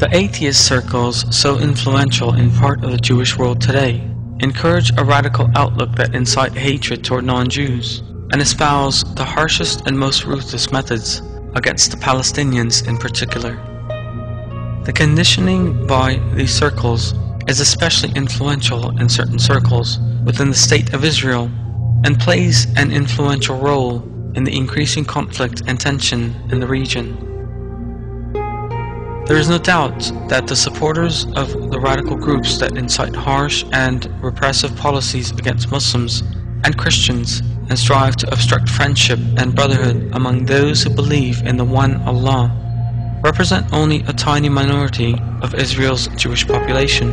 The atheist circles, so influential in part of the Jewish world today, encourage a radical outlook that incite hatred toward non-Jews, and espouse the harshest and most ruthless methods against the Palestinians in particular. The conditioning by these circles is especially influential in certain circles within the State of Israel, and plays an influential role in the increasing conflict and tension in the region. There is no doubt that the supporters of the radical groups that incite harsh and repressive policies against Muslims and Christians and strive to obstruct friendship and brotherhood among those who believe in the one Allah represent only a tiny minority of Israel's Jewish population.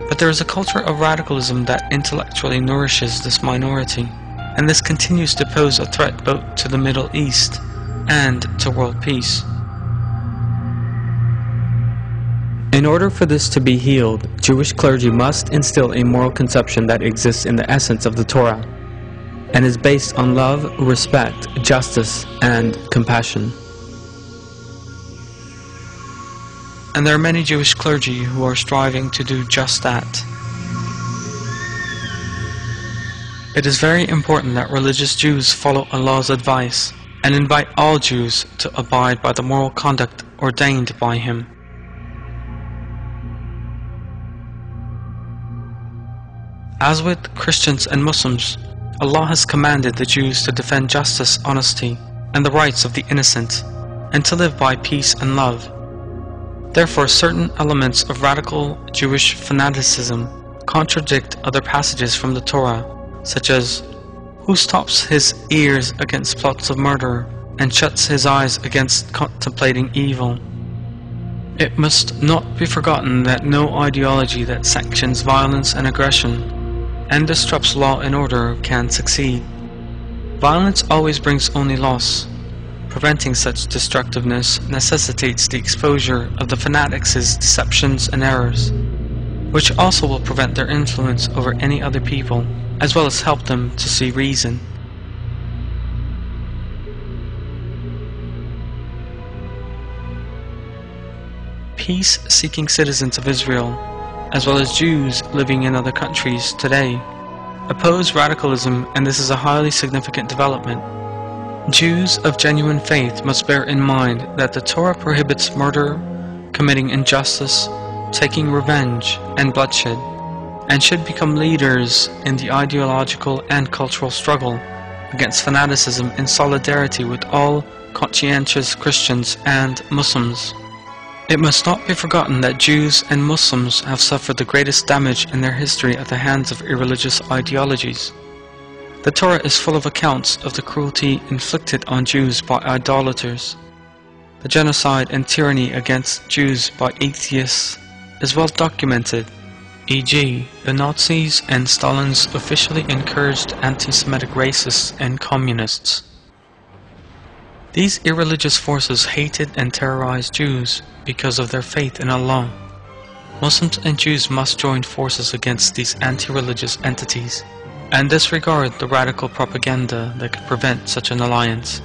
But there is a culture of radicalism that intellectually nourishes this minority, and this continues to pose a threat both to the Middle East and to world peace. In order for this to be healed, Jewish clergy must instill a moral conception that exists in the essence of the Torah, and is based on love, respect, justice, and compassion. And there are many Jewish clergy who are striving to do just that. It is very important that religious Jews follow Allah's advice and invite all Jews to abide by the moral conduct ordained by Him. As with Christians and Muslims, Allah has commanded the Jews to defend justice, honesty, and the rights of the innocent, and to live by peace and love. Therefore, certain elements of radical Jewish fanaticism contradict other passages from the Torah, such as, "Who stops his ears against plots of murder, and shuts his eyes against contemplating evil?" It must not be forgotten that no ideology that sanctions violence and aggression and disrupts law and order can succeed. Violence always brings only loss. Preventing such destructiveness necessitates the exposure of the fanatics' deceptions and errors, which also will prevent their influence over any other people, as well as help them to see reason. Peace-seeking citizens of Israel, as well as Jews living in other countries today, oppose radicalism, and this is a highly significant development. Jews of genuine faith must bear in mind that the Torah prohibits murder, committing injustice, taking revenge, and bloodshed, and should become leaders in the ideological and cultural struggle against fanaticism in solidarity with all conscientious Christians and Muslims. It must not be forgotten that Jews and Muslims have suffered the greatest damage in their history at the hands of irreligious ideologies. The Torah is full of accounts of the cruelty inflicted on Jews by idolaters. The genocide and tyranny against Jews by atheists is well documented, e.g., the Nazis and Stalin's officially encouraged anti-Semitic racists and communists. These irreligious forces hated and terrorized Jews because of their faith in Allah. Muslims and Jews must join forces against these anti-religious entities and disregard the radical propaganda that could prevent such an alliance.